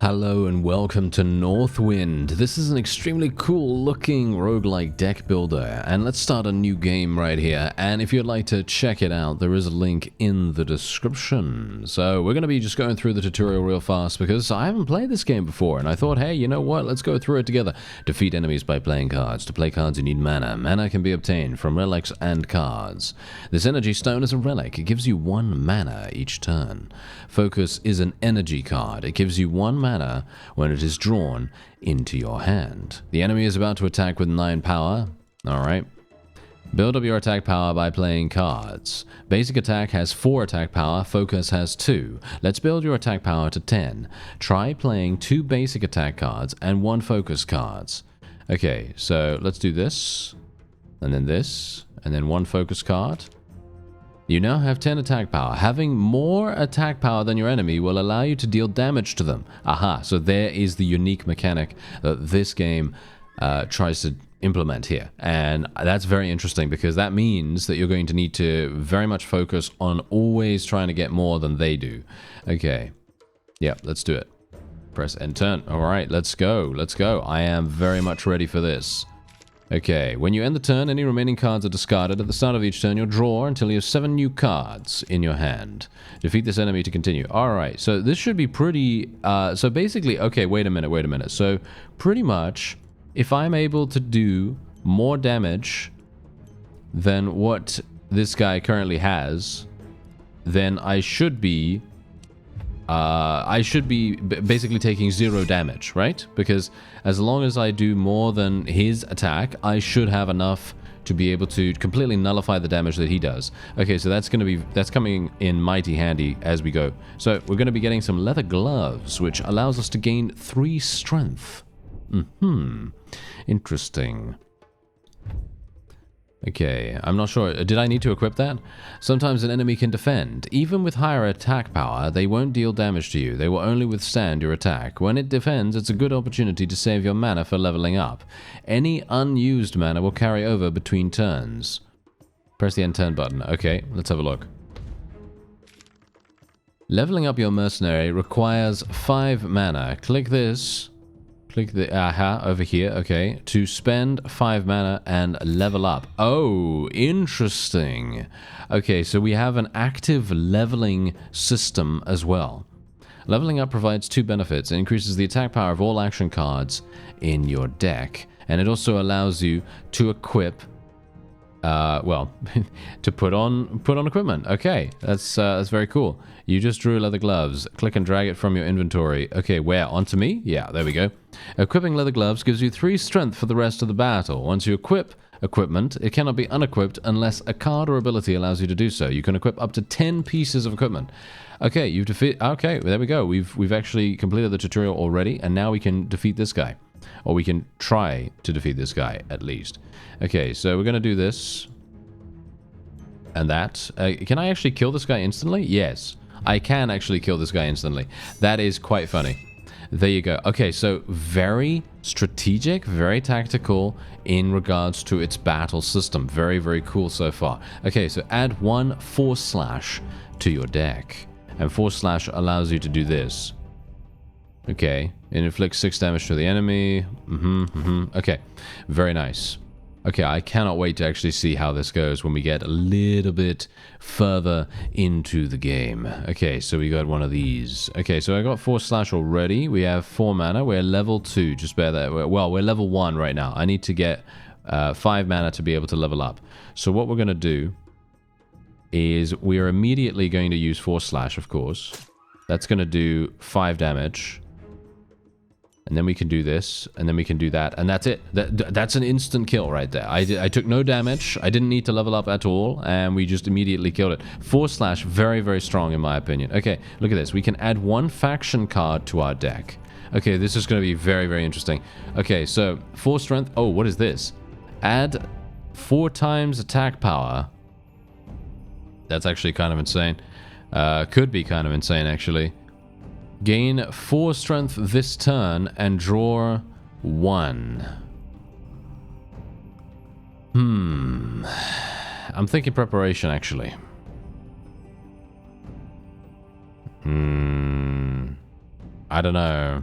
Hello and welcome to Northwind. This is an extremely cool looking roguelike deck builder, and let's start a new game right here. And if you'd like to check it out, there is a link in the description. So we're going to be just going through the tutorial real fast because I haven't played this game before, and I thought, hey, you know what, let's go through it together. Defeat enemies by playing cards. To play cards you need mana. Mana can be obtained from relics and cards. This energy stone is a relic. It gives you 1 mana each turn. Focus is an energy card. It gives you 1 mana when it is drawn into your hand. The enemy is about to attack with 9 power. Alright. Build up your attack power by playing cards. Basic attack has 4 attack power, focus has 2. Let's build your attack power to 10. Try playing 2 basic attack cards and 1 focus cards. Okay, so let's do this, and then 1 focus card. You now have 10 attack power. Having more attack power than your enemy will allow you to deal damage to them. Aha, so there is the unique mechanic that this game tries to implement here. And that's very interesting because that means that you're going to need to very much focus on always trying to get more than they do. Okay. Yeah, let's do it. Press end turn. Alright, let's go. Let's go. I am very much ready for this. Okay, when you end the turn, any remaining cards are discarded. At the start of each turn, you'll draw until you have 7 new cards in your hand. Defeat this enemy to continue. Alright, so this should be pretty... so basically... Okay, wait a minute. So, pretty much, if I'm able to do more damage than what this guy currently has, then I should be basically taking 0 damage, right? Because as long as I do more than his attack, I should have enough to be able to completely nullify the damage that he does. Okay, so that's coming in mighty handy as we go. So we're going to be getting some leather gloves, which allows us to gain 3 strength. Interesting. Okay, I'm not sure. Did I need to equip that? Sometimes an enemy can defend. Even with higher attack power, they won't deal damage to you. They will only withstand your attack. When it defends, it's a good opportunity to save your mana for leveling up. Any unused mana will carry over between turns. Press the end turn button. Okay, let's have a look. Leveling up your mercenary requires 5 mana. Click this. Click the over here, okay, to spend 5 mana and level up. Oh, interesting. Okay, so we have an active leveling system as well. Leveling up provides 2 benefits. It increases the attack power of all action cards in your deck, and it also allows you to equip well, to put on equipment. Okay, that's very cool. You just drew leather gloves. Click and drag it from your inventory. Okay, where? Onto me? Yeah, there we go. Equipping leather gloves gives you 3 strength for the rest of the battle. Once you equip equipment, it cannot be unequipped unless a card or ability allows you to do so. You can equip up to 10 pieces of equipment. Okay, you've defeated... Okay, there we go. We've actually completed the tutorial already, and now we can defeat this guy. Or we can try to defeat this guy, at least. Okay, so we're going to do this. And that. Can I actually kill this guy instantly? Yes, I can actually kill this guy instantly. That is quite funny. There you go. Okay, so very strategic, very tactical in regards to its battle system. Very, very cool so far. Okay, so add 1 force slash to your deck. And force slash allows you to do this. Okay, it inflicts 6 damage to the enemy. Okay, very nice. Okay, I cannot wait to actually see how this goes when we get a little bit further into the game. Okay, so we got one of these. Okay, so I got force slash already. We have 4 mana. We're level 2. Just bear that. Well, we're level 1 right now. I need to get 5 mana to be able to level up. So what we're going to do is we are immediately going to use force slash, of course. That's going to do 5 damage. And then we can do this, and then we can do that, and that's it. That's an instant kill right there. I took no damage, I didn't need to level up at all, and we just immediately killed it. Force slash, very, very strong in my opinion. Okay, look at this. We can add 1 faction card to our deck. Okay, this is going to be very, very interesting. Okay, so 4 strength. Oh, what is this? Add 4 times attack power. That's actually kind of insane. Could be kind of insane, actually. Gain 4 strength this turn and draw 1. I'm thinking preparation, actually. I don't know.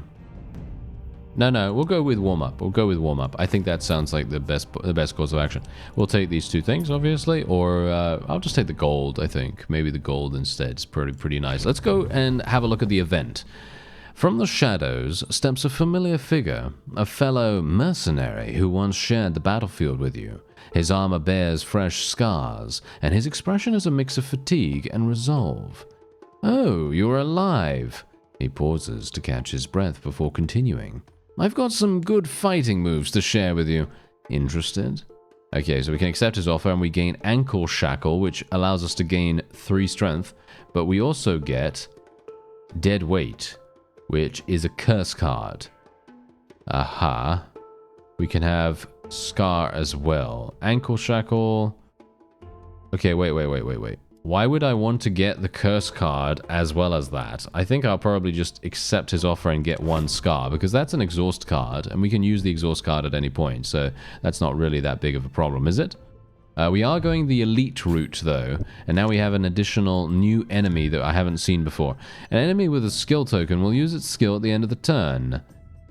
No, we'll go with warm-up. We'll go with warm-up. I think that sounds like the best course of action. We'll take these two things, obviously, or I'll just take the gold, I think. Maybe the gold instead. It's pretty nice. Let's go and have a look at the event. From the shadows steps a familiar figure, a fellow mercenary who once shared the battlefield with you. His armor bears fresh scars, and his expression is a mix of fatigue and resolve. Oh, you're alive. He pauses to catch his breath before continuing. I've got some good fighting moves to share with you. Interested? Okay, so we can accept his offer and we gain Ankle Shackle, which allows us to gain 3 strength, but we also get Dead Weight, which is a curse card. Aha. We can have Scar as well. Ankle Shackle. Okay, wait. Why would I want to get the curse card as well as that? I think I'll probably just accept his offer and get 1 Scar, because that's an exhaust card, and we can use the exhaust card at any point, so that's not really that big of a problem, is it? We are going the elite route, though, and now we have an additional new enemy that I haven't seen before. An enemy with a skill token will use its skill at the end of the turn.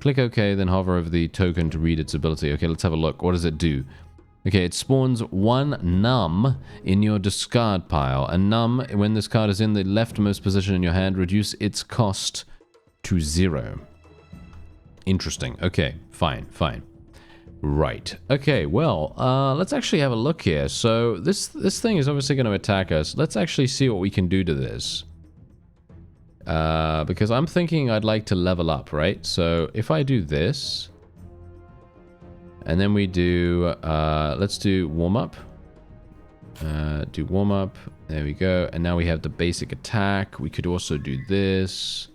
Click OK, then hover over the token to read its ability. Okay, let's have a look. What does it do? Okay, it spawns 1 Numb in your discard pile. A Numb, when this card is in the leftmost position in your hand, reduce its cost to 0. Interesting. Okay, fine. Right. Okay, well, let's actually have a look here. So this thing is obviously going to attack us. Let's actually see what we can do to this. Because I'm thinking I'd like to level up, right? So if I do this... And then we do, let's do warm-up. Do warm-up. There we go. And now we have the basic attack. We could also do this.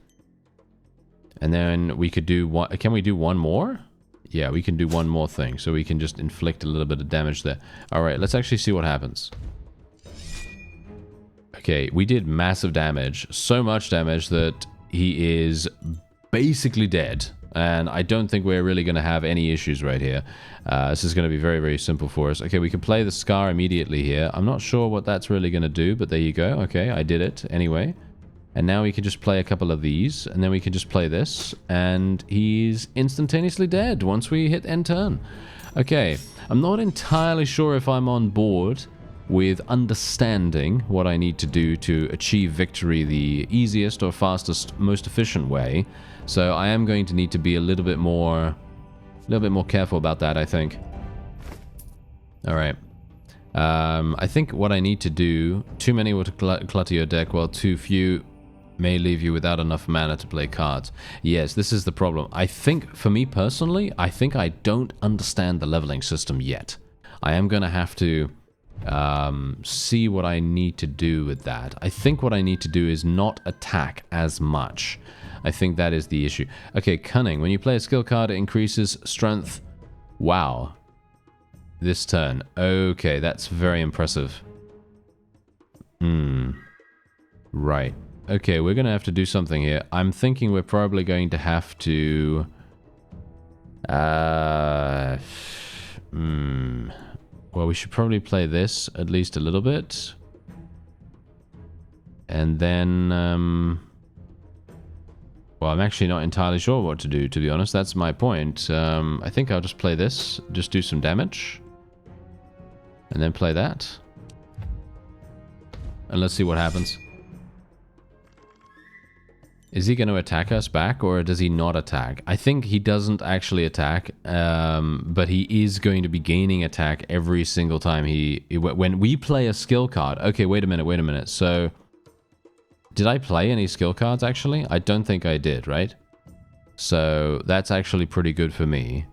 And then we could do one. Can we do one more? Yeah, we can do one more thing. So we can just inflict a little bit of damage there. All right, let's actually see what happens. Okay, we did massive damage. So much damage that he is basically dead. And I don't think we're really going to have any issues right here. This is going to be very, very simple for us. Okay, we can play the Scar immediately here. I'm not sure what that's really going to do, but there you go. Okay, I did it anyway. And now we can just play a couple of these, and then we can just play this, and he's instantaneously dead once we hit end turn. Okay, I'm not entirely sure if I'm on board with understanding what I need to do to achieve victory the easiest or fastest, most efficient way. So I am going to need to be a little bit more careful about that, I think. All right. I think what I need to do, too many will clutter your deck, while too few may leave you without enough mana to play cards. Yes, this is the problem. I think, for me personally, I think I don't understand the leveling system yet. I am going to have to see what I need to do with that. I think what I need to do is not attack as much. I think that is the issue. Okay, Cunning. When you play a skill card, it increases strength. Wow. This turn. Okay, that's very impressive. Right. Okay, we're going to have to do something here. I'm thinking we're probably going to have to... Well, we should probably play this at least a little bit. And then... Well, I'm actually not entirely sure what to do, to be honest. That's my point. I think I'll just play this. Just do some damage. And then play that. And let's see what happens. Is he going to attack us back, or does he not attack? I think he doesn't actually attack, but he is going to be gaining attack every single time when we play a skill card. Okay, wait a minute. So... Did I play any skill cards, actually? I don't think I did, right? So that's actually pretty good for me.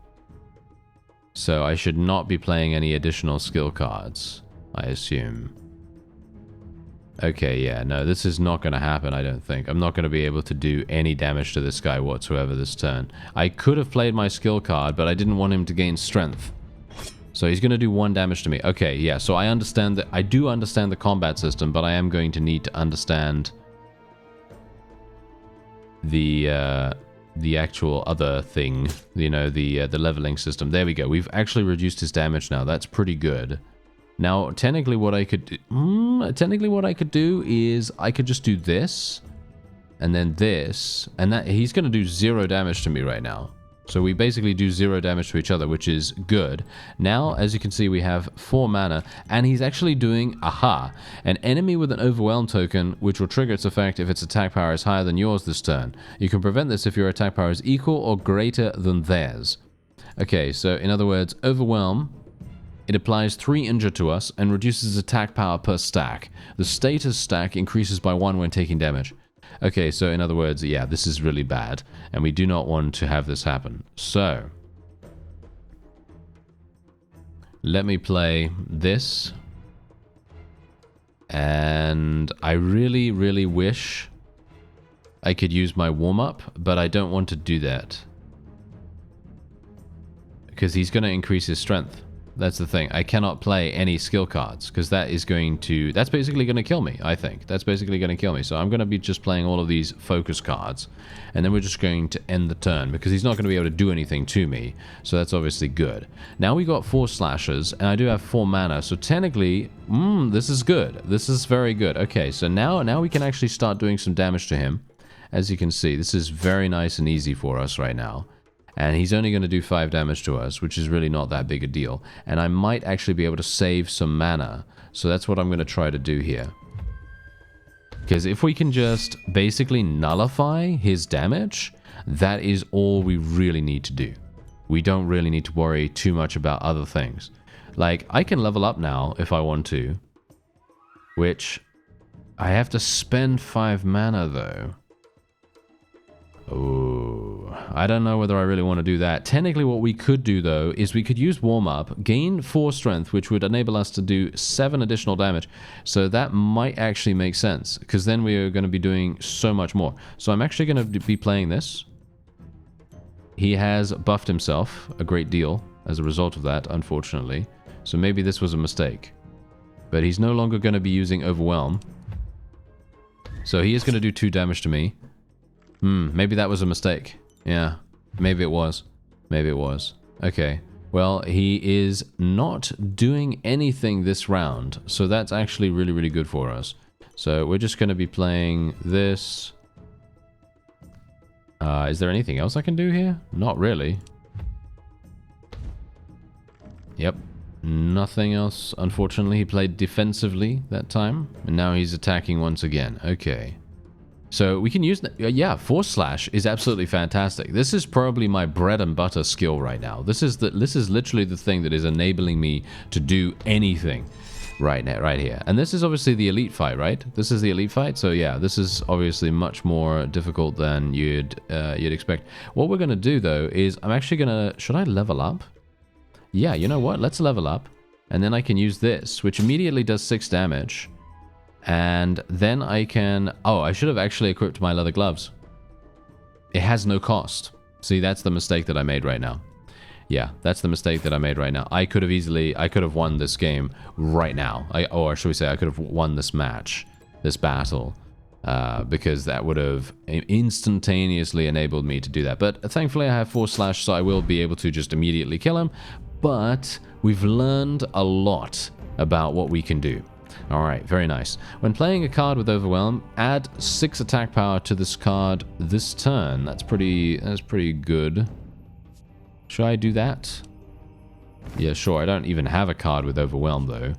So I should not be playing any additional skill cards, I assume. Okay, yeah, no, this is not going to happen, I don't think. I'm not going to be able to do any damage to this guy whatsoever this turn. I could have played my skill card, but I didn't want him to gain strength. So he's going to do 1 damage to me. Okay, yeah, so I understand that. I do understand the combat system, but I am going to need to understand... the actual other thing, you know, the leveling system. There we go. We've actually reduced his damage now. That's pretty good. Now, technically what I could do, is I could just do this, and then this, and that he's going to do 0 damage to me right now. So we basically do 0 damage to each other, which is good. Now, as you can see, we have 4 mana, and he's actually doing, an enemy with an Overwhelm token, which will trigger its effect if its attack power is higher than yours this turn. You can prevent this if your attack power is equal or greater than theirs. Okay, so in other words, Overwhelm, it applies 3 injure to us and reduces attack power per stack. The status stack increases by 1 when taking damage. Okay, so in other words, yeah, this is really bad, and we do not want to have this happen. So, let me play this, and I really, really wish I could use my warm-up, but I don't want to do that, because he's going to increase his strength. That's the thing. I cannot play any skill cards because that's basically going to kill me, I think. That's basically going to kill me. So I'm going to be just playing all of these focus cards, and then we're just going to end the turn because he's not going to be able to do anything to me. So that's obviously good. Now we got 4 slashes, and I do have 4 mana. So technically, this is good. This is very good. Okay, so now we can actually start doing some damage to him. As you can see, this is very nice and easy for us right now. And he's only going to do 5 damage to us, which is really not that big a deal. And I might actually be able to save some mana. So that's what I'm going to try to do here. Because if we can just basically nullify his damage, that is all we really need to do. We don't really need to worry too much about other things. Like, I can level up now if I want to. Which, I have to spend 5 mana though. Oh, I don't know whether I really want to do that. Technically, what we could do, though, is we could use warm-up, gain 4 strength, which would enable us to do 7 additional damage. So that might actually make sense, because then we are going to be doing so much more. So I'm actually going to be playing this. He has buffed himself a great deal as a result of that, unfortunately. So maybe this was a mistake. But he's no longer going to be using Overwhelm. So he is going to do 2 damage to me. Maybe that was a mistake. Yeah, maybe it was. Maybe it was. Okay. Well, he is not doing anything this round, so that's actually really, really good for us. So we're just going to be playing this. Is there anything else I can do here? Not really. Yep. Nothing else. Unfortunately, he played defensively that time, and now he's attacking once again. Okay. So we can use, yeah, Force Slash is absolutely fantastic. This is probably my bread and butter skill right now. This is literally the thing that is enabling me to do anything right here. And this is obviously the elite fight, right? This is the elite fight. So yeah, this is obviously much more difficult than you'd expect. What we're gonna do though is I'm actually gonna, should I level up? Yeah, you know what? Let's level up, and then I can use this, which immediately does 6 damage. And then I can... Oh, I should have actually equipped my leather gloves. It has no cost. See, that's the mistake that I made right now. Yeah, that's the mistake that I made right now. I could have won this game right now. Or should we say, I could have won this match, this battle. Because that would have instantaneously enabled me to do that. But thankfully I have Force Slash, so I will be able to just immediately kill him. But we've learned a lot about what we can do. Alright, very nice. When playing a card with Overwhelm, add 6 attack power to this card this turn. That's pretty good. Should I do that? Yeah, sure. I don't even have a card with Overwhelm, though.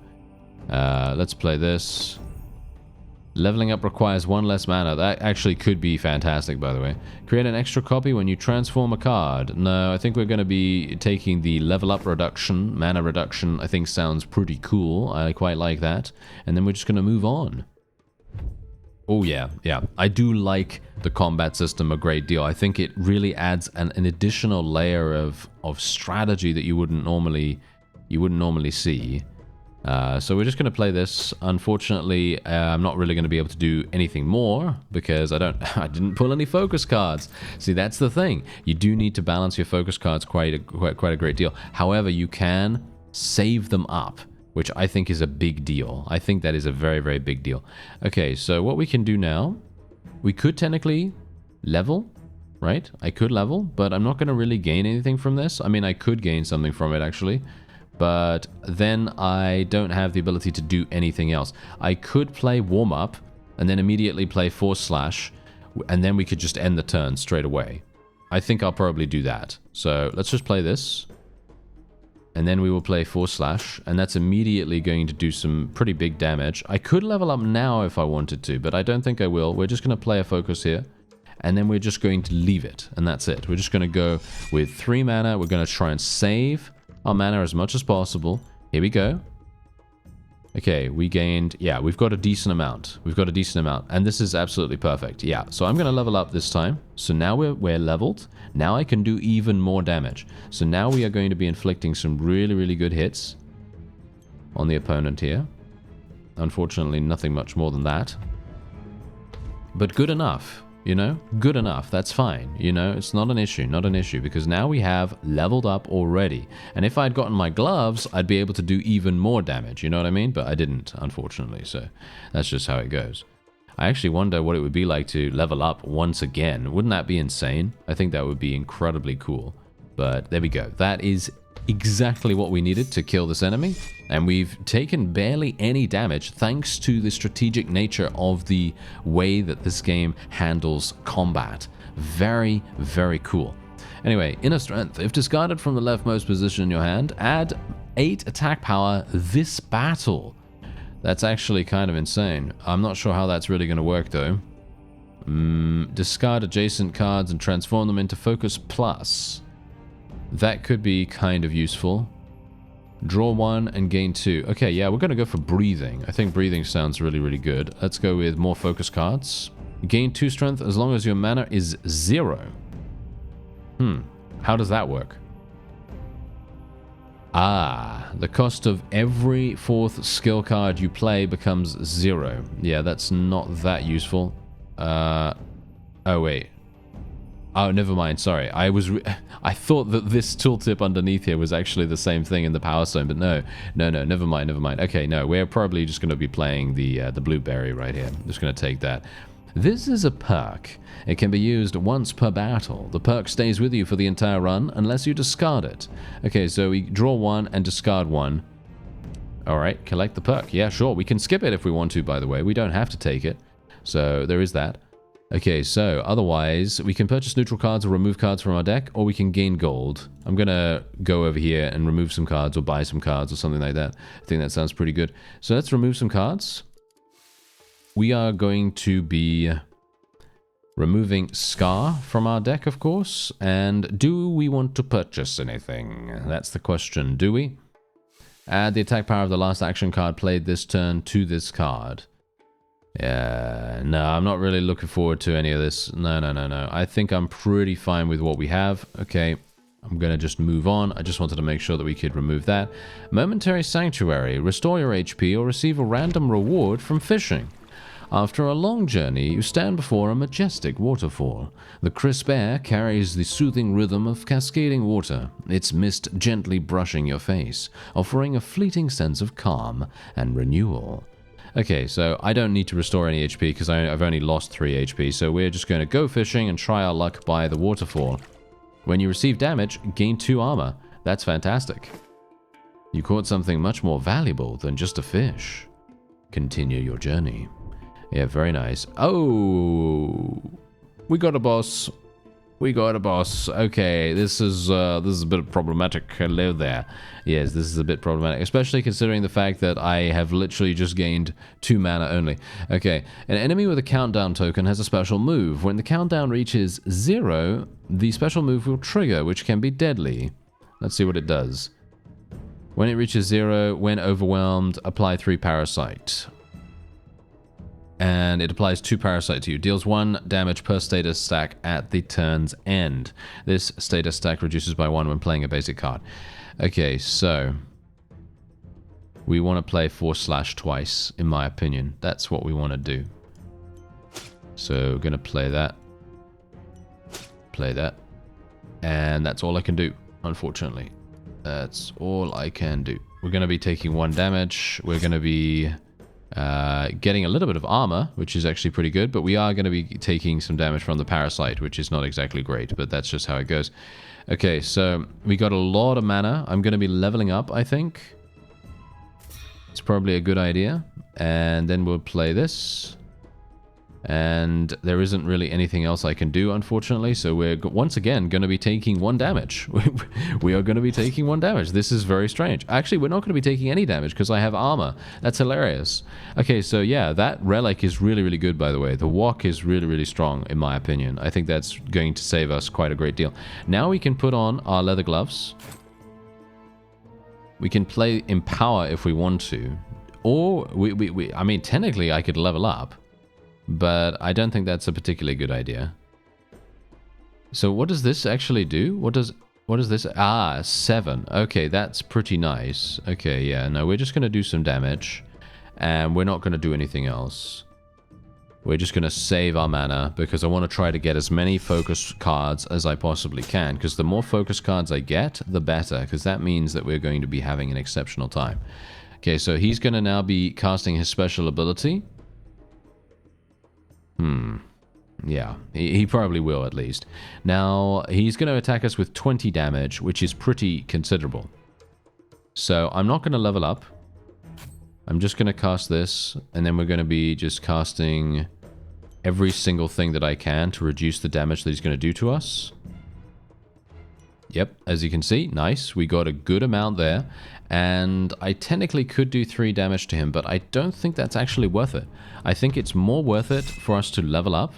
Let's play this. Leveling up requires 1 less mana. That actually could be fantastic, by the way. Create an extra copy when you transform a card. No, I think we're going to be taking the level up reduction. Mana reduction, I think, sounds pretty cool. I quite like that. And then we're just going to move on. Oh, yeah. I do like the combat system a great deal. I think it really adds an additional layer of strategy that you wouldn't normally see. So we're just going to play this. Unfortunately, I'm not really going to be able to do anything more because I didn't pull any focus cards. See, that's the thing. You do need to balance your focus cards quite a great deal. However, you can save them up, which I think is a big deal. I think that is a very, very big deal. Okay, so what we can do now, we could technically level, right? I could level, but I'm not going to really gain anything from this. I mean, I could gain something from it, actually. But then I don't have the ability to do anything else. I could play warm-up and then immediately play Force Slash, and then we could just end the turn straight away. I think I'll probably do that. So let's just play this. And then we will play Force Slash, and that's immediately going to do some pretty big damage. I could level up now if I wanted to, but I don't think I will. We're just going to play a focus here, and then we're just going to leave it, and that's it. We're just going to go with 3 mana. We're going to try and save our mana as much as possible. Here we go. Okay, we gained... Yeah, we've got a decent amount. We've got a decent amount, and this is absolutely perfect. Yeah, so I'm going to level up this time. So now we're leveled. Now I can do even more damage. So now we are going to be inflicting some really, really good hits on the opponent here. Unfortunately, nothing much more than that. But good enough, you know? Good enough, that's fine, you know? It's not an issue, because now we have leveled up already. And if I'd gotten my gloves, I'd be able to do even more damage, you know what I mean? But I didn't, unfortunately, so that's just how it goes. I actually wonder what it would be like to level up once again. Wouldn't that be insane? I think that would be incredibly cool. But there we go. That is exactly what we needed to kill this enemy. And we've taken barely any damage thanks to the strategic nature of the way that this game handles combat. Very, very cool. Anyway, inner strength. If discarded from the leftmost position in your hand, add 8 attack power this battle. That's actually kind of insane. I'm not sure how that's really going to work, though. Discard adjacent cards and transform them into Focus Plus. That could be kind of useful. Draw 1 and gain 2. Okay, yeah, we're going to go for breathing. I think breathing sounds really, really good. Let's go with more focus cards. Gain 2 strength as long as your mana is 0. How does that work? Ah, the cost of every 4th skill card you play becomes 0. Yeah, that's not that useful. Oh, wait. Oh, never mind, sorry. I thought that this tooltip underneath here was actually the same thing in the Power Stone, but no, never mind. Okay, no, we're probably just going to be playing the blueberry right here. I'm just going to take that. This is a perk. It can be used once per battle. The perk stays with you for the entire run unless you discard it. Okay, so we draw 1 and discard 1. Alright, collect the perk. Yeah, sure, we can skip it if we want to, by the way. We don't have to take it. So there is that. Okay, so otherwise, we can purchase neutral cards or remove cards from our deck, or we can gain gold. I'm going to go over here and remove some cards or buy some cards or something like that. I think that sounds pretty good. So let's remove some cards. We are going to be removing Scar from our deck, of course. And do we want to purchase anything? That's the question. Do we? Add the attack power of the last action card played this turn to this card. Yeah, no, I'm not really looking forward to any of this. No. I think I'm pretty fine with what we have. Okay, I'm going to just move on. I just wanted to make sure that we could remove that. Momentary Sanctuary. Restore your HP or receive a random reward from fishing. After a long journey, you stand before a majestic waterfall. The crisp air carries the soothing rhythm of cascading water, its mist gently brushing your face, offering a fleeting sense of calm and renewal. Okay, so I don't need to restore any HP because I've only lost 3 HP, so we're just going to go fishing and try our luck by the waterfall. When you receive damage, gain 2 armor. That's fantastic. You caught something much more valuable than just a fish. Continue your journey. Yeah, very nice. Oh, we got a boss. We got a boss. Okay, this is a bit problematic. Hello there. Yes, this is a bit problematic, especially considering the fact that I have literally just gained 2 mana only. Okay, an enemy with a countdown token has a special move. When the countdown reaches 0, the special move will trigger, which can be deadly. Let's see what it does. When it reaches 0, when overwhelmed, apply 3 Parasite. And it applies 2 Parasite to you. Deals 1 damage per status stack at the turn's end. This status stack reduces by 1 when playing a basic card. Okay, so we want to play Force Slash twice, in my opinion. That's what we want to do. So we're going to play that. Play that. And that's all I can do, unfortunately. That's all I can do. We're going to be taking 1 damage. We're going to be getting a little bit of armor, which is actually pretty good, but we are going to be taking some damage from the Parasite, which is not exactly great, but that's just how it goes. Okay, so we got a lot of mana. I'm going to be leveling up, I think. It's probably a good idea. And then we'll play this. And there isn't really anything else I can do, unfortunately, so we're once again going to be taking 1 damage. We are going to be taking 1 damage. This is very strange. Actually, we're not going to be taking any damage because I have armor. That's hilarious. Okay, so yeah, that relic is really, really good, by the way. The wok is really, really strong, in my opinion. I think that's going to save us quite a great deal. Now we can put on our leather gloves. We can play Empower if we want to. Or, I mean, technically I could level up. But I don't think that's a particularly good idea. So what does this actually do? What is this? Ah, 7. Okay, that's pretty nice. Okay, yeah, no, we're just going to do some damage. And we're not going to do anything else. We're just going to save our mana because I want to try to get as many focus cards as I possibly can. Because the more focus cards I get, the better. Because that means that we're going to be having an exceptional time. Okay, so he's going to now be casting his special ability. Yeah, he probably will at least. Now, he's going to attack us with 20 damage, which is pretty considerable. So, I'm not going to level up. I'm just going to cast this, and then we're going to be just casting every single thing that I can to reduce the damage that he's going to do to us. Yep, as you can see, nice. We got a good amount there. And I technically could do 3 damage to him, but I don't think that's actually worth it. I think it's more worth it for us to level up.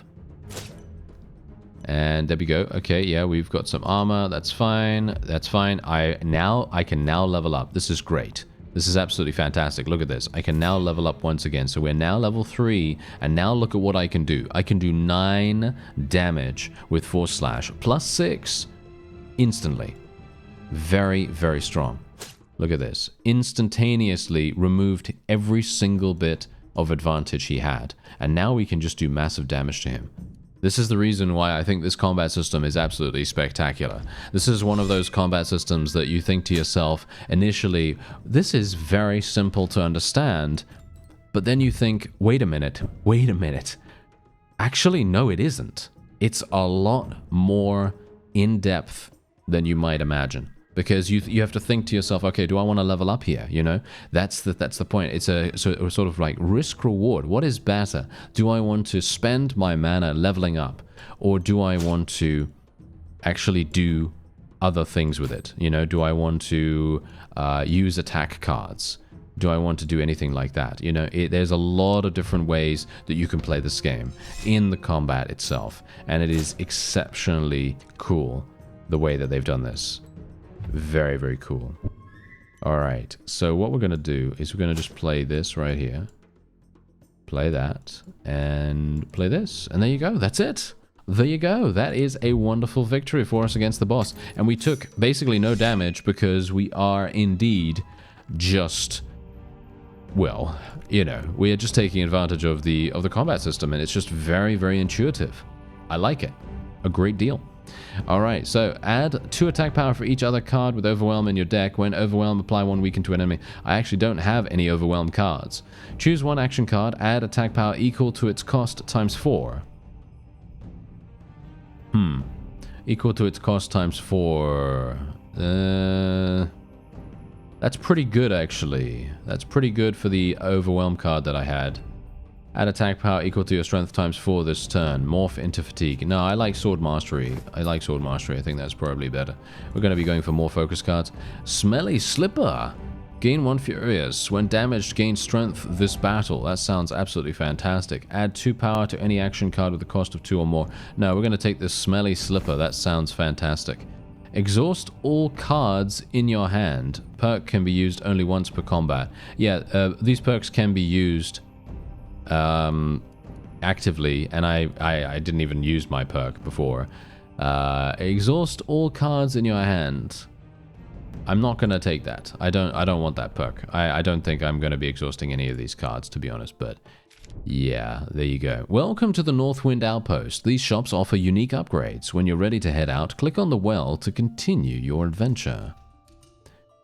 And there we go. Okay, yeah, we've got some armor. That's fine. That's fine. I can now level up. This is great. This is absolutely fantastic. Look at this. I can now level up once again. So we're now level 3, and now look at what I can do. I can do 9 damage with Force Slash, plus 6 instantly. Very, very strong. Look at this. Instantaneously removed every single bit of advantage he had. And now we can just do massive damage to him. This is the reason why I think this combat system is absolutely spectacular. This is one of those combat systems that you think to yourself, initially, this is very simple to understand. But then you think, wait a minute. Actually, no, it isn't. It's a lot more in-depth than you might imagine. Because you have to think to yourself, okay, do I want to level up here? You know, that's the point. It's a sort of like risk reward. What is better? Do I want to spend my mana leveling up, or do I want to actually do other things with it? You know, do I want to use attack cards? Do I want to do anything like that? You know, there's a lot of different ways that you can play this game in the combat itself, and it is exceptionally cool the way that they've done this. Very, very cool. Alright, so what we're going to do is we're going to just play this right here. Play that, and play this. And there you go, that's it. There you go. That is a wonderful victory for us against the boss. And we took basically no damage because we are indeed just... well, you know, we are just taking advantage of the combat system, and it's just very, very intuitive. I like it a great deal. Alright, so add 2 attack power for each other card with Overwhelm in your deck. When Overwhelm, apply 1 weaken to an enemy. I actually don't have any Overwhelm cards. Choose 1 action card, add attack power equal to its cost times 4. Equal to its cost times 4. That's pretty good, actually. That's pretty good for the Overwhelm card that I had. Add attack power equal to your strength times 4 this turn. Morph into fatigue. No, I like Sword Mastery. I think that's probably better. We're going to be going for more focus cards. Smelly Slipper. Gain 1 Furious. When damaged, gain strength this battle. That sounds absolutely fantastic. Add 2 power to any action card with the cost of 2 or more. No, we're going to take this Smelly Slipper. That sounds fantastic. Exhaust all cards in your hand. Perk can be used only once per combat. Yeah, these perks can be used... actively, and I didn't even use my perk before. Exhaust all cards in your hand. I'm not gonna take that. I don't want that perk. I don't think I'm gonna be exhausting any of these cards, to be honest, but yeah, there you go. Welcome to the Northwind Outpost. These shops offer unique upgrades. When you're ready to head out, click on the well to continue your adventure.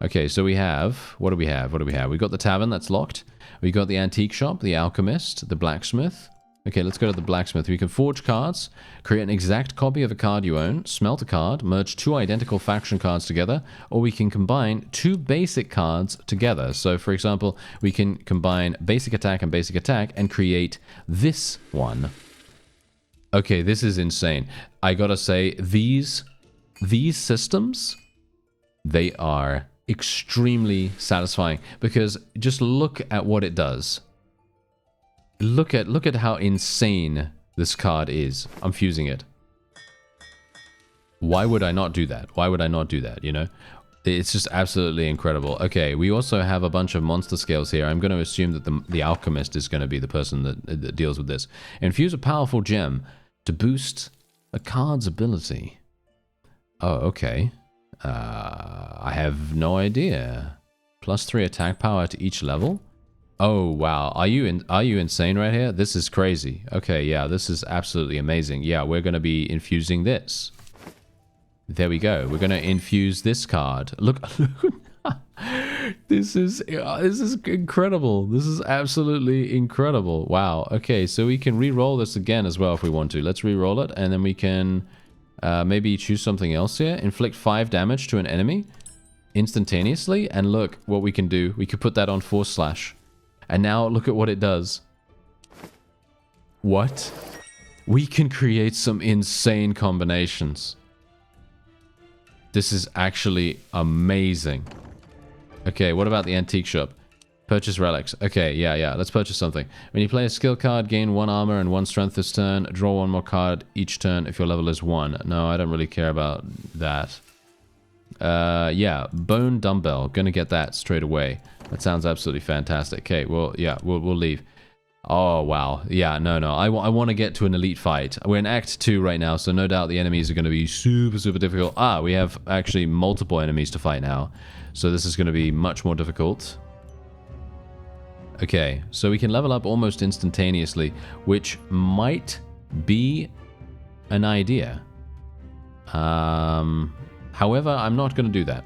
Okay, so we have... What do we have? We got the tavern that's locked. We got the antique shop, the alchemist, the blacksmith. Okay, let's go to the blacksmith. We can forge cards, create an exact copy of a card you own, smelt a card, merge 2 identical faction cards together, or we can combine 2 basic cards together. So, for example, we can combine basic attack and create this one. Okay, this is insane. I gotta say, these systems, they are extremely satisfying because just look at what it does. Look at how insane this card is. I'm fusing it. Why would I not do that? Why would I not do that, you know? It's just absolutely incredible. Okay, we also have a bunch of monster scales here. I'm going to assume that the alchemist is going to be the person that deals with this. Infuse a powerful gem to boost a card's ability. Oh, okay. I have no idea. +3 attack power to each level? Oh, wow. Are you insane right here? This is crazy. Okay, yeah, this is absolutely amazing. Yeah, we're going to be infusing this. There we go. We're going to infuse this card. Look. This is incredible. This is absolutely incredible. Wow. Okay, so we can re-roll this again as well if we want to. Let's re-roll it, and then we can maybe choose something else here. Inflict 5 damage to an enemy instantaneously, and look what we can do. We could put that on Force Slash. And now look at what it does. What? We can create some insane combinations. This is actually amazing. Okay, what about the antique shop? Purchase relics. Okay, yeah, let's purchase something. When you play a skill card, gain 1 armor and 1 strength this turn. Draw 1 more card each turn if your level is 1. No, I don't really care about that. Yeah, bone dumbbell. Gonna get that straight away. That sounds absolutely fantastic. Okay, well, yeah, we'll leave. Oh, wow. Yeah, no. I want to get to an elite fight. We're in Act 2 right now, so no doubt the enemies are going to be super, super difficult. Ah, we have actually multiple enemies to fight now. So this is going to be much more difficult. Okay, so we can level up almost instantaneously, which might be an idea. However, I'm not going to do that.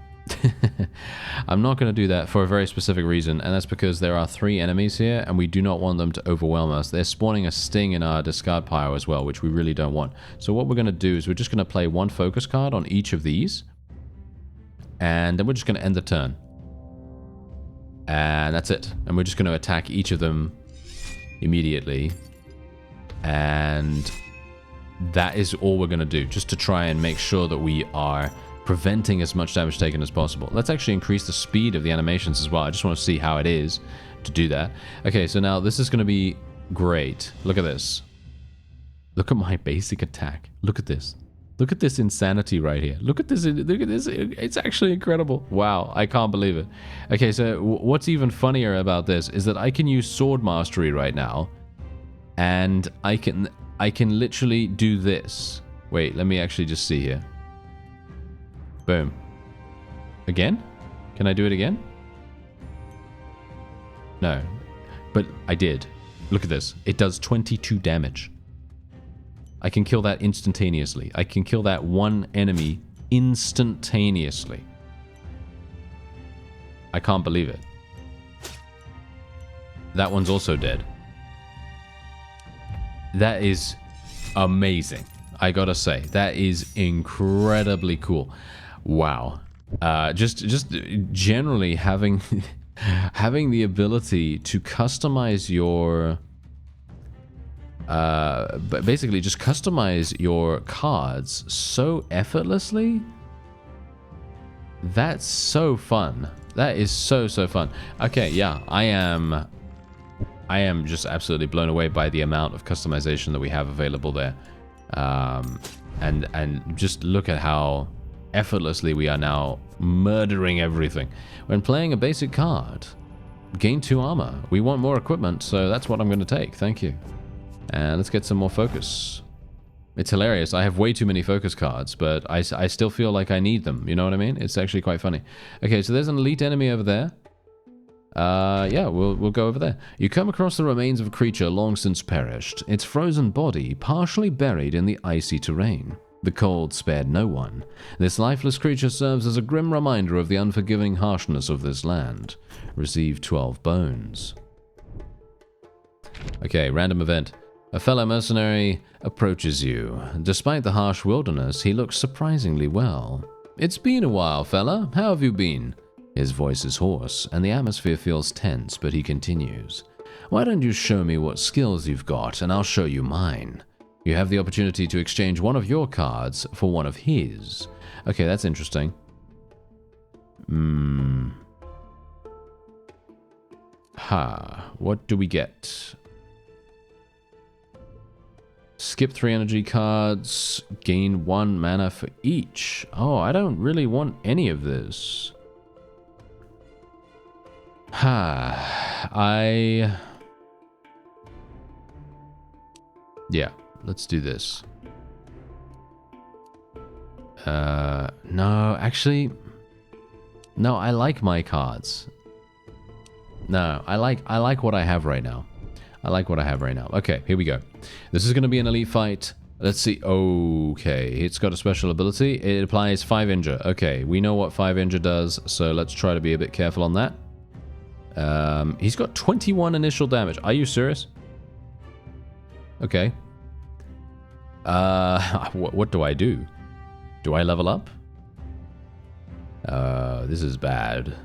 I'm not going to do that for a very specific reason, and that's because there are 3 enemies here, and we do not want them to overwhelm us. They're spawning a sting in our discard pile as well, which we really don't want. So what we're going to do is we're just going to play 1 focus card on each of these, and then we're just going to end the turn. And that's it. And we're just going to attack each of them immediately. And that is all we're going to do, just to try and make sure that we are preventing as much damage taken as possible. Let's actually increase the speed of the animations as well. I just want to see how it is to do that. Okay, so now this is going to be great. Look at this. Look at my basic attack. Look at this. Look at this insanity right here. Look at this. Look at this. It's actually incredible. Wow, I can't believe it. Okay, so what's even funnier about this is that I can use sword mastery right now, and I can literally do this. Wait, let me actually just see here. Boom. Again? Can I do it again? No. But I did. Look at this. It does 22 damage. I can kill that instantaneously. I can kill that 1 enemy instantaneously. I can't believe it. That one's also dead. That is amazing. I gotta say, that is incredibly cool. Wow. Just generally having having the ability to customize your basically just customize your cards so effortlessly. That's so fun. That is so fun. Okay, yeah, I am just absolutely blown away by the amount of customization that we have available there. And just look at how effortlessly we are now murdering everything. When playing a basic card, gain 2 armor. We want more equipment, so that's what I'm going to take. Thank you. And let's get some more focus. It's hilarious. I have way too many focus cards, but I still feel like I need them. You know what I mean? It's actually quite funny. Okay, so there's an elite enemy over there. Yeah, we'll go over there. You come across the remains of a creature long since perished, its frozen body partially buried in the icy terrain. The cold spared no one. This lifeless creature serves as a grim reminder of the unforgiving harshness of this land. Receive 12 bones. Okay, random event. A fellow mercenary approaches you. Despite the harsh wilderness, he looks surprisingly well. It's been a while, fella. How have you been? His voice is hoarse, and the atmosphere feels tense, but he continues. Why don't you show me what skills you've got, and I'll show you mine. You have the opportunity to exchange one of your cards for one of his. Okay, that's interesting. What do we get? Skip 3 energy cards, gain 1 mana for each. Oh, I don't really want any of this. Yeah, let's do this. No, actually... No, I like my cards. No, I like what I have right now. I like what I have right now. Okay, here we go. This is going to be an elite fight. Let's see. Okay, it's got a special ability. It applies 5 injure. Okay, we know what 5 injure does, so let's try to be a bit careful on that. He's got 21 initial damage. Are you serious? Okay. What do I do? Do I level up? This is bad.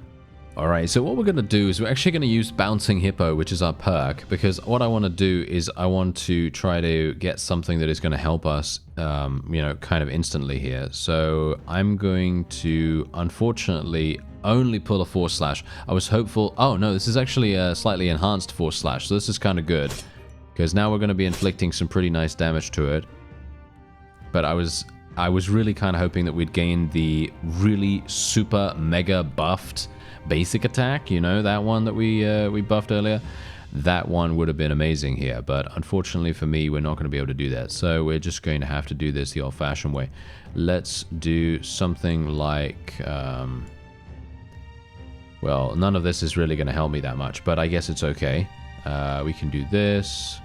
Alright, so what we're going to do is we're actually going to use Bouncing Hippo, which is our perk, because what I want to do is I want to try to get something that is going to help us, you know, kind of instantly here. So I'm going to, unfortunately, only pull a Force Slash. I was hopeful... Oh, no, this is actually a slightly enhanced Force Slash, so this is kind of good, because now we're going to be inflicting some pretty nice damage to it. But I was really kind of hoping that we'd gain the really super mega buffed basic attack, you know, that one that we buffed earlier. That one would have been amazing here, but unfortunately for me, we're not going to be able to do that. So we're just going to have to do this the old-fashioned way. Let's do something like... well, none of this is really going to help me that much, but I guess it's okay. We can do this.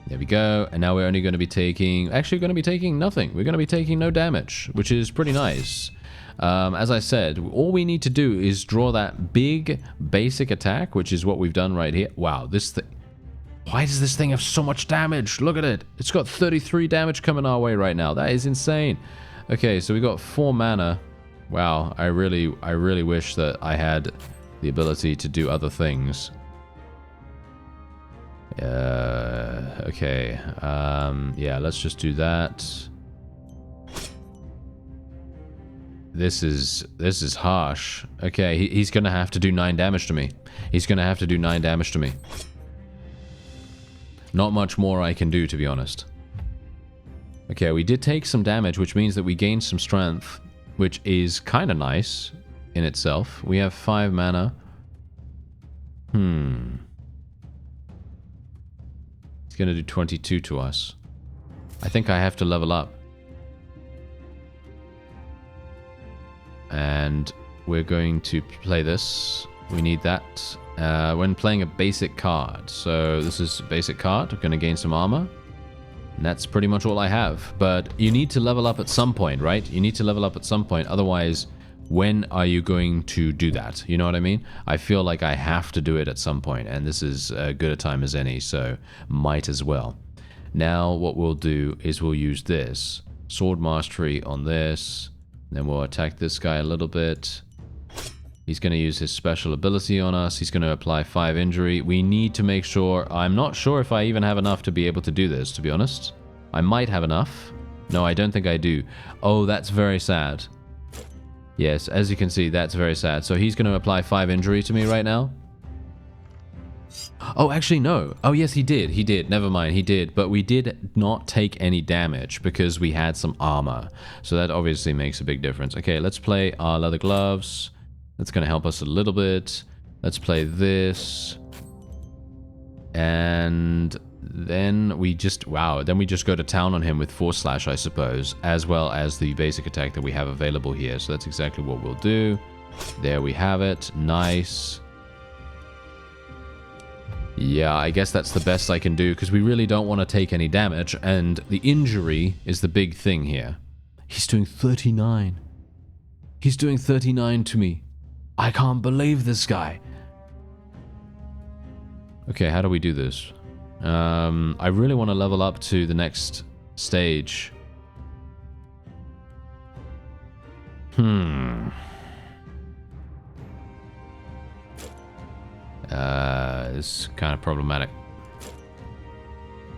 There we go. And now we're only going to be taking... Actually, we're going to be taking nothing. We're going to be taking no damage, which is pretty nice. As I said, all we need to do is draw that big basic attack, which is what we've done right here. Wow, this thing... Why does this thing have so much damage? Look at it. It's got 33 damage coming our way right now. That is insane. Okay, so we got 4 mana. Wow, I really wish that I had the ability to do other things. Okay. Yeah, let's just do that. This is harsh. Okay, he's gonna have to do 9 damage to me. He's gonna have to do 9 damage to me. Not much more I can do, to be honest. Okay, we did take some damage, which means that we gained some strength, which is kind of nice in itself. We have 5 mana. He's gonna do 22 to us. I think I have to level up. And we're going to play this. We need that when playing a basic card. So this is a basic card. I'm going to gain some armor. And that's pretty much all I have. But you need to level up at some point, right? You need to level up at some point. Otherwise, when are you going to do that? You know what I mean? I feel like I have to do it at some point. And this is as good a time as any. So might as well. Now what we'll do is we'll use this. Sword Mastery on this. Then we'll attack this guy a little bit. He's going to use his special ability on us. He's going to apply 5 injury. We need to make sure... I'm not sure if I even have enough to be able to do this, to be honest. I might have enough. No, I don't think I do. Oh, that's very sad. Yes, as you can see, that's very sad. So he's going to apply 5 injury to me right now. Oh, actually, no. Oh, yes, he did. He did. Never mind, he did. But we did not take any damage because we had some armor. So that obviously makes a big difference. Okay, let's play our leather gloves. That's going to help us a little bit. Let's play this. And then we just... Wow, then we just go to town on him with Force Slash, I suppose. As well as the basic attack that we have available here. So that's exactly what we'll do. There we have it. Nice. Yeah, I guess that's the best I can do, because we really don't want to take any damage, and the injury is the big thing here. He's doing 39. He's doing 39 to me. I can't believe this guy. Okay, how do we do this? I really want to level up to the next stage. It's kind of problematic.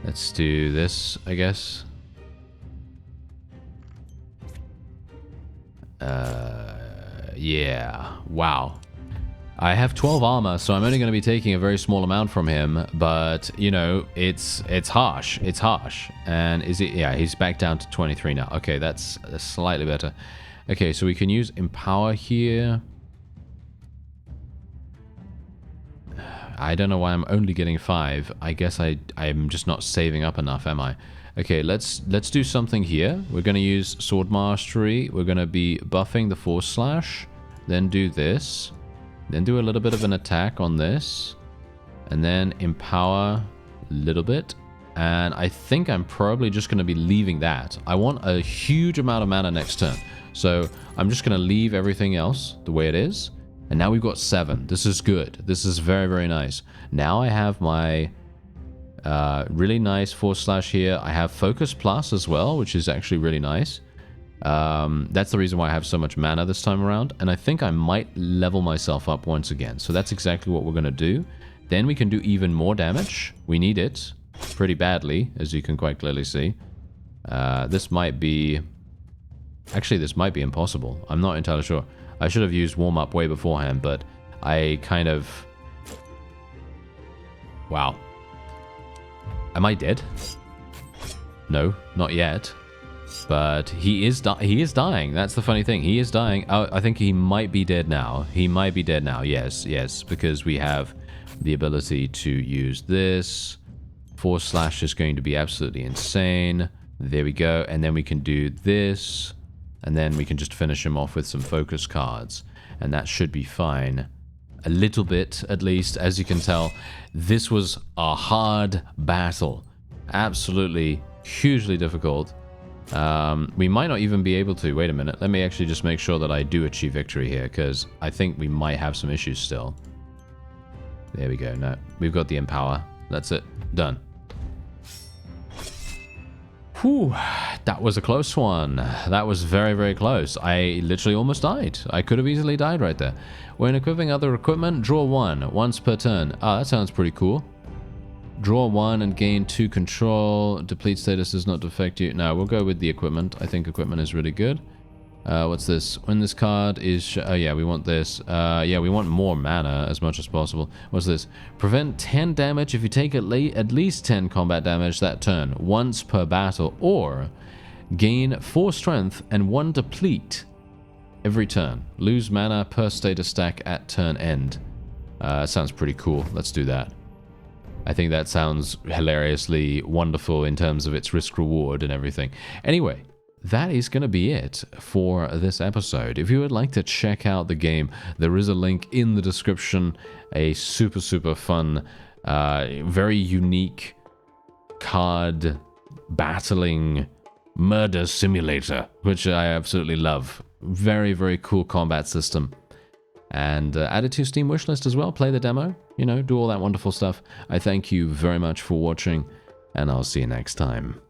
Let's do this, I guess. Yeah. Wow. I have 12 armor, so I'm only going to be taking a very small amount from him, but, you know, it's harsh. It's harsh. And is it... Yeah, he's back down to 23 now. Okay, that's slightly better. Okay, so we can use Empower here. I don't know why I'm only getting 5. I guess I'm just not saving up enough, am I? Okay, let's do something here. We're going to use Sword Mastery. We're going to be buffing the Force Slash. Then do this. Then do a little bit of an attack on this. And then Empower a little bit. And I think I'm probably just going to be leaving that. I want a huge amount of mana next turn. So I'm just going to leave everything else the way it is. And now we've got 7. This is good. This is very, very nice. Now I have my really nice Force Slash here. I have Focus Plus as well, which is actually really nice. That's the reason why I have so much mana this time around. And I think I might level myself up once again. So that's exactly what we're going to do. Then we can do even more damage. We need it pretty badly, as you can quite clearly see. This might be... Actually, this might be impossible. I'm not entirely sure. I should have used warm-up way beforehand, but I kind of... Wow. Am I dead? No, not yet. But he is dying. That's the funny thing. He is dying. Oh, I think he might be dead now. He might be dead now. Yes, yes, because we have the ability to use this. Force Slash is going to be absolutely insane. There we go. And then we can do this. And then we can just finish him off with some focus cards. And that should be fine. A little bit, at least. As you can tell, this was a hard battle. Absolutely hugely difficult. We might not even be able to. Wait a minute. Let me actually just make sure that I do achieve victory here, because I think we might have some issues still. There we go. No, we've got the Empower. That's it. Done. Whew, that was a close one. That was very, very close. I literally almost died. I could have easily died right there. When equipping other equipment, draw 1 once per turn. Ah, that sounds pretty cool. Draw 1 and gain 2 control. Deplete status does not affect you. No, we'll go with the equipment. I think equipment is really good. What's this? When this card is... Oh, yeah, we want this. Yeah, we want more mana as much as possible. What's this? Prevent 10 damage if you take at least 10 combat damage that turn, once per battle, or gain 4 strength and 1 deplete every turn. Lose mana per status stack at turn end. Sounds pretty cool. Let's do that. I think that sounds hilariously wonderful in terms of its risk-reward and everything. Anyway, that is going to be it for this episode. If you would like to check out the game, there is a link in the description. A super, super fun, very unique card battling murder simulator, which I absolutely love. Very, very cool combat system. And add it to your Steam wishlist as well. Play the demo, you know, do all that wonderful stuff. I thank you very much for watching, and I'll see you next time.